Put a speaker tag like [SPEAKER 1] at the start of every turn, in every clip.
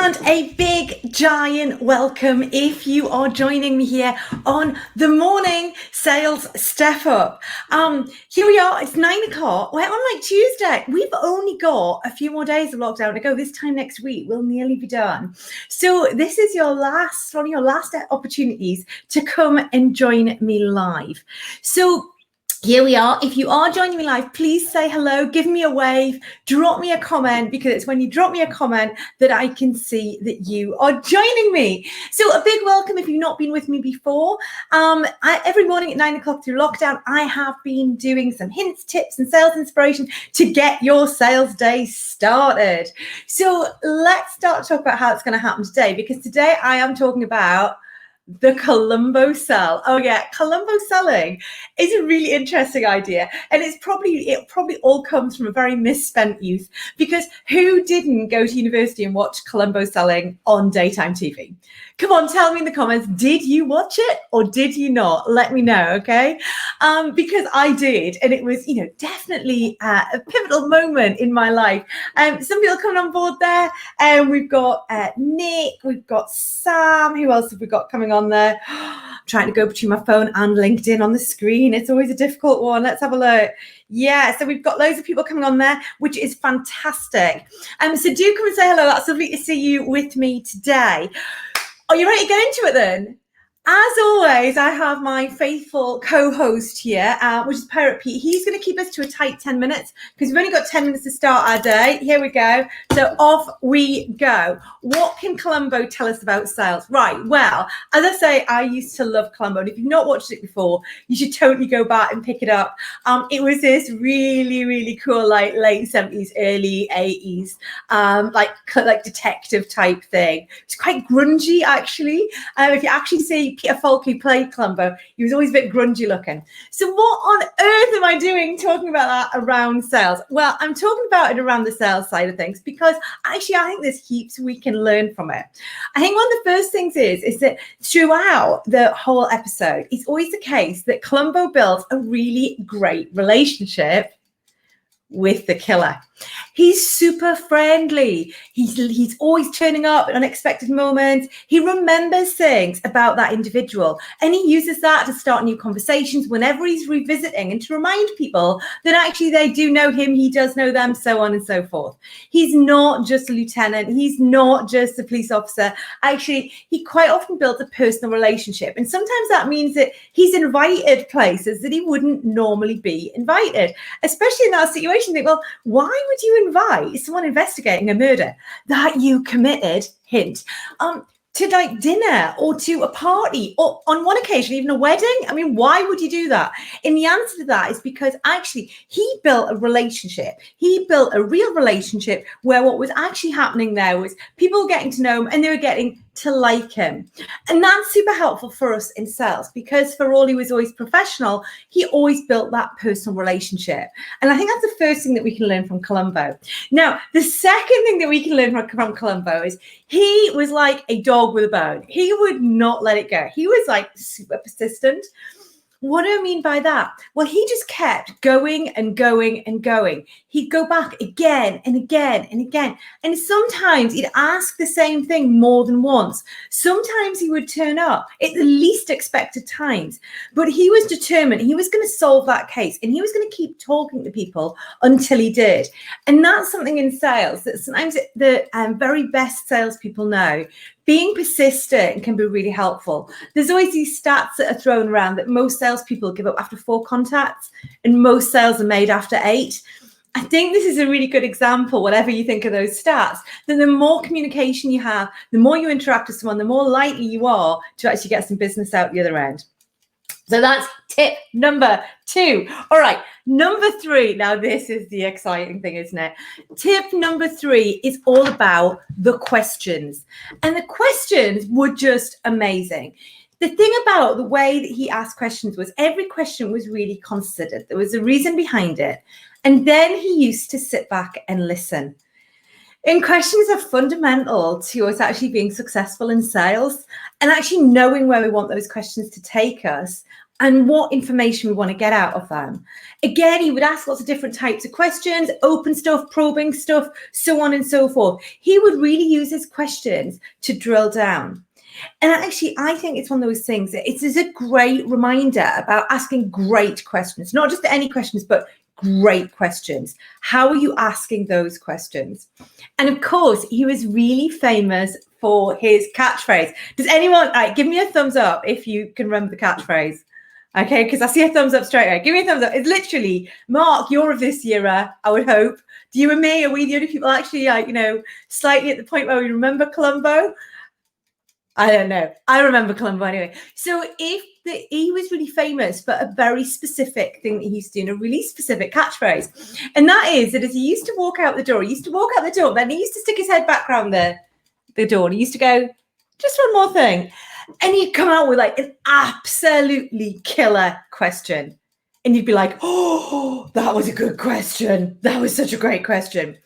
[SPEAKER 1] And a big giant welcome if you are joining me here on the morning sales step up. Here we are, it's 9 o'clock. We're on like Tuesday. We've only got a few more days of lockdown to go. This time next week, we'll nearly be done. So this is one of your last opportunities to come and join me live. So here we are. If you are joining me live, please say hello, give me a wave, drop me a comment, because it's when you drop me a comment that I can see that you are joining me. So a big welcome if you've not been with me before. Every morning at 9 o'clock through lockdown, I have been doing some hints, tips, and sales inspiration to get your sales day started. So let's start to talk about how it's going to happen today, because today I am talking about the Columbo sell. Oh yeah, Columbo selling is a really interesting idea, and it probably all comes from a very misspent youth, because who didn't go to university and watch Columbo selling on daytime TV? Come on, tell me in the comments, did you watch it or did you not? Let me know, okay? Because I did, and it was, definitely a pivotal moment in my life. Some people coming on board there, and we've got Nick, we've got Sam. Who else have we got coming on there? I'm trying to go between my phone and LinkedIn on the screen. It's always a difficult one. Let's have a look. Yeah, so we've got loads of people coming on there, which is fantastic. So do come and say hello. That's lovely to see you with me today. Are you ready to get into it then? As always, I have my faithful co-host here, which is Pirate Pete. He's going to keep us to a tight 10 minutes because we've only got 10 minutes to start our day. Here we go. So off we go. What can Columbo tell us about sales? Right. Well, as I say, I used to love Columbo. And if you've not watched it before, you should totally go back and pick it up. It was this really, really cool, like late 70s, early 80s, like detective type thing. It's quite grungy, actually. If you actually see Peter Falk, who played Columbo, he was always a bit grungy looking. So what on earth am I doing talking about that around sales? Well, I'm talking about it around the sales side of things because actually I think there's heaps we can learn from it. I think one of the first things is that throughout the whole episode, it's always the case that Columbo builds a really great relationship with the killer. He's super friendly. He's always turning up at unexpected moments. He remembers things about that individual, and he uses that to start new conversations whenever he's revisiting and to remind people that actually they do know him, he does know them, so on and so forth. He's not just a lieutenant. He's not just a police officer. Actually, he quite often builds a personal relationship, and sometimes that means that he's invited places that he wouldn't normally be invited, especially in that situation. Think, well, why would you invite someone investigating a murder that you committed, hint, to like dinner or to a party or on one occasion even a wedding? I mean, why would you do that? And the answer to that is because actually he built a relationship. He built a real relationship where what was actually happening there was people getting to know him and they were getting to like him. And that's super helpful for us in sales because for all he was always professional, he always built that personal relationship. And I think that's the first thing that we can learn from Columbo. Now, the second thing that we can learn from Columbo is he was like a dog with a bone. He would not let it go. He was like super persistent. What do I mean by that? Well, he just kept going and going and going. He'd go back again and again and again. And sometimes he'd ask the same thing more than once. Sometimes he would turn up at the least expected times. But he was determined. He was going to solve that case. And he was going to keep talking to people until he did. And that's something in sales that sometimes the very best salespeople know. Being persistent can be really helpful. There's always these stats that are thrown around that most salespeople give up after 4 contacts and most sales are made after 8. I think this is a really good example, whatever you think of those stats, that the more communication you have, the more you interact with someone, the more likely you are to actually get some business out the other end. So that's tip number 2. All right, number 3. Now, this is the exciting thing, isn't it? Tip number 3 is all about the questions. And the questions were just amazing. The thing about the way that he asked questions was every question was really considered. There was a reason behind it. And then he used to sit back and listen. And questions are fundamental to us actually being successful in sales and actually knowing where we want those questions to take us. and what information we want to get out of them. Again, he would ask lots of different types of questions, open stuff, probing stuff, so on and so forth. He would really use his questions to drill down. And actually, I think it's one of those things that it is a great reminder about asking great questions, not just any questions, but great questions. How are you asking those questions? And of course, he was really famous for his catchphrase. Does anyone, give me a thumbs up if you can remember the catchphrase? Okay, because I see a thumbs up straight away. Give me a thumbs up. It's literally, Mark, you're of this era, I would hope. Do you and me, are we the only people actually, slightly at the point where we remember Columbo? I don't know. I remember Columbo anyway. So he was really famous for a very specific thing that he used to do, and a really specific catchphrase. And that is that as he used to walk out the door, then he used to stick his head back round the door, and he used to go, just one more thing. And he'd come out with like an absolutely killer question. And you'd be like, oh, that was a good question. That was such a great question.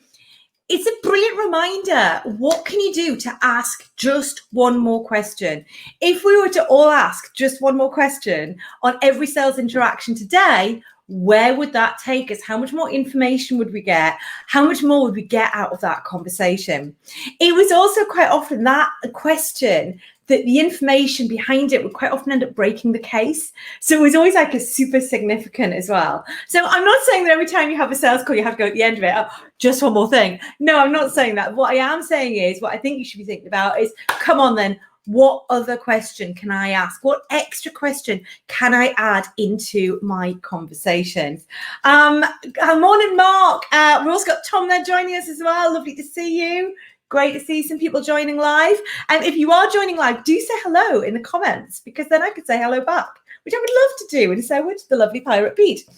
[SPEAKER 1] It's a brilliant reminder. What can you do to ask just one more question? If we were to all ask just one more question on every sales interaction today, where would that take us? How much more information would we get? How much more would we get out of that conversation? It was also quite often that question that the information behind it would quite often end up breaking the case. So it was always like a super significant as well. So I'm not saying that every time you have a sales call, you have to go at the end of it, oh, just one more thing. No, I'm not saying that. What I am saying is, what I think you should be thinking about is, come on then, what other question can I ask? What extra question can I add into my conversations? Morning, Mark. We've also got Tom there joining us as well. Lovely to see you. Great to see some people joining live. And if you are joining live, do say hello in the comments, because then I could say hello back, which I would love to do, and so would the lovely Pirate Pete.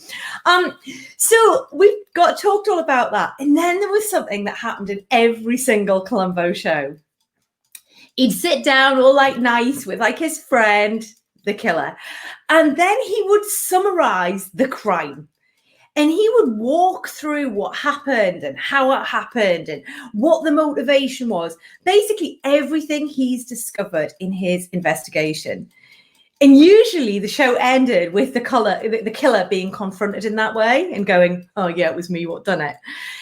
[SPEAKER 1] So we've talked all about that. And then there was something that happened in every single Columbo show. He'd sit down all like nice with like his friend, the killer, and then he would summarize the crime. And he would walk through what happened and how it happened and what the motivation was. Basically, everything he's discovered in his investigation. And usually the show ended with the killer being confronted in that way and going, oh, yeah, it was me what done it.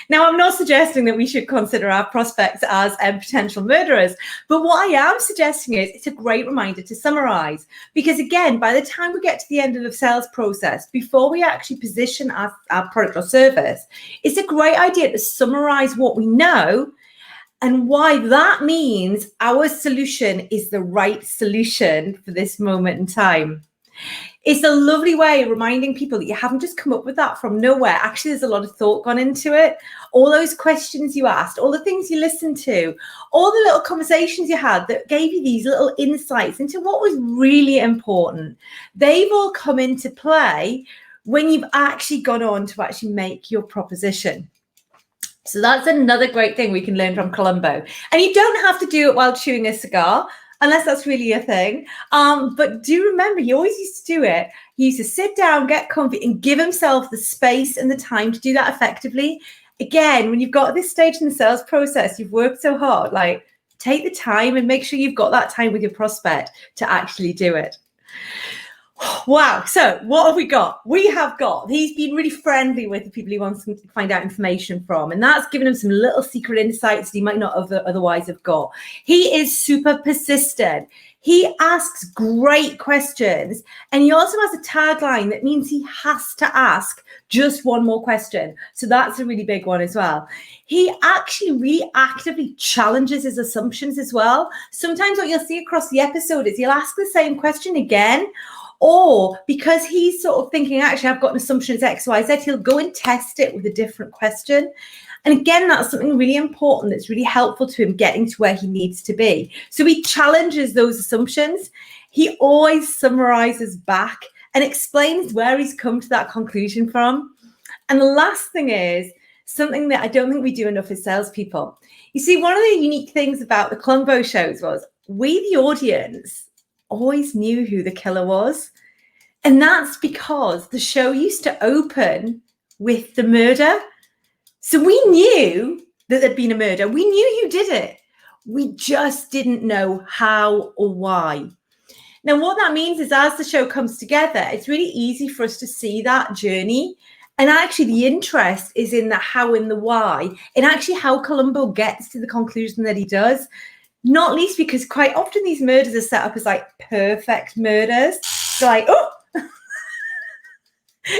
[SPEAKER 1] Now, I'm not suggesting that we should consider our prospects as potential murderers. But what I am suggesting is it's a great reminder to summarize. Because, again, by the time we get to the end of the sales process, before we actually position our product or service, it's a great idea to summarize what we know and why that means our solution is the right solution for this moment in time. It's a lovely way of reminding people that you haven't just come up with that from nowhere. Actually, there's a lot of thought gone into it. All those questions you asked, all the things you listened to, all the little conversations you had that gave you these little insights into what was really important. They've all come into play when you've actually gone on to actually make your proposition. So that's another great thing we can learn from Columbo. And you don't have to do it while chewing a cigar, unless that's really a thing. But do remember, he always used to do it. He used to sit down, get comfy, and give himself the space and the time to do that effectively. Again, when you've got this stage in the sales process, you've worked so hard, like take the time and make sure you've got that time with your prospect to actually do it. Wow. So what have we got? He's been really friendly with the people he wants to find out information from. And that's given him some little secret insights that he might not otherwise have got. He is super persistent. He asks great questions. And he also has a tagline that means he has to ask just one more question. So that's a really big one as well. He actually really actively challenges his assumptions as well. Sometimes what you'll see across the episode is he'll ask the same question again. Or because he's sort of thinking, actually, I've got an assumption it's X, Y, Z, he'll go and test it with a different question. And again, that's something really important that's really helpful to him getting to where he needs to be. So he challenges those assumptions. He always summarizes back and explains where he's come to that conclusion from. And the last thing is something that I don't think we do enough as salespeople. You see, one of the unique things about the Columbo shows was we, the audience, always knew who the killer was. And that's because the show used to open with the murder. So we knew that there'd been a murder. We knew who did it. We just didn't know how or why. Now, what that means is as the show comes together, it's really easy for us to see that journey. And actually, the interest is in the how and the why, and actually how Columbo gets to the conclusion that he does. Not least because quite often these murders are set up as like perfect murders. So like, oh,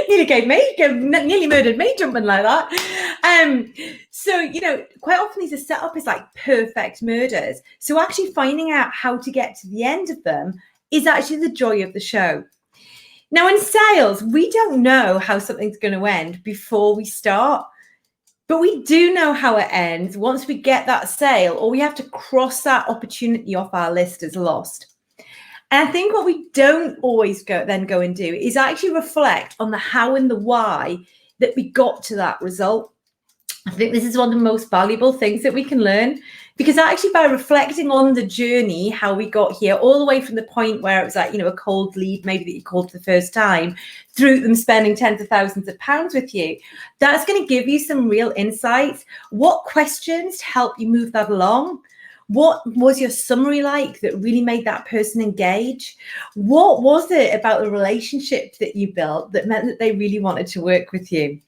[SPEAKER 1] nearly murdered me jumping like that. So, you know, quite often these are set up as like perfect murders. So actually finding out how to get to the end of them is actually the joy of the show. Now, in sales, we don't know how something's going to end before we start, but we do know how it ends once we get that sale, or we have to cross that opportunity off our list as lost. And I think what we don't always go and do is actually reflect on the how and the why that we got to that result. I think this is one of the most valuable things that we can learn, because actually by reflecting on the journey, how we got here, all the way from the point where it was like, you know, a cold lead, maybe that you called for the first time, through them spending tens of thousands of pounds with you, that's going to give you some real insights. What questions to help you move that along? What was your summary like that really made that person engage? What was it about the relationship that you built that meant that they really wanted to work with you?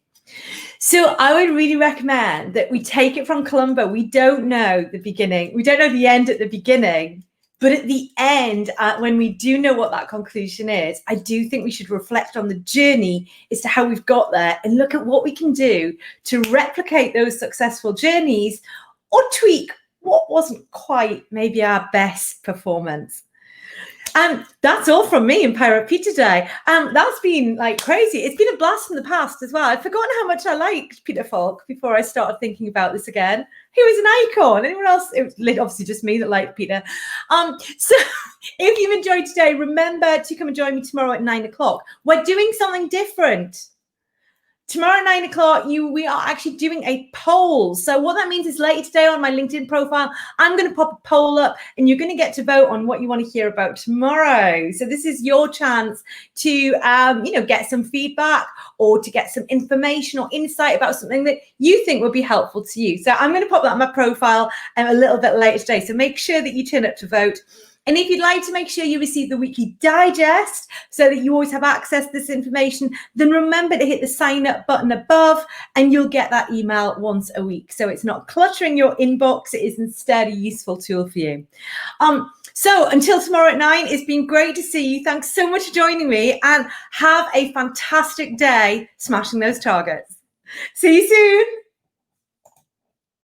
[SPEAKER 1] So I would really recommend that we take it from Columbo. We don't know the beginning. We don't know the end at the beginning. But at the end, when we do know what that conclusion is, I do think we should reflect on the journey as to how we've got there and look at what we can do to replicate those successful journeys or tweak what wasn't quite maybe our best performance. That's all from me in Pirate Peter Day. That's been like crazy. It's been a blast in the past as well. I'd forgotten how much I liked Peter Falk before I started thinking about this again. He was an icon. Anyone else? It was obviously just me that liked Peter. So if you've enjoyed today, remember to come and join me tomorrow at 9 o'clock. We're doing something different. Tomorrow at 9 o'clock, we are actually doing a poll. So what that means is later today on my LinkedIn profile, I'm going to pop a poll up and you're going to get to vote on what you want to hear about tomorrow. So this is your chance to, get some feedback or to get some information or insight about something that you think would be helpful to you. So I'm going to pop that on my profile a little bit later today. So make sure that you turn up to vote. And if you'd like to make sure you receive the weekly digest so that you always have access to this information, then remember to hit the sign up button above and you'll get that email once a week. So it's not cluttering your inbox. It is instead a useful tool for you. So until tomorrow at 9, it's been great to see you. Thanks so much for joining me and have a fantastic day smashing those targets. See you soon.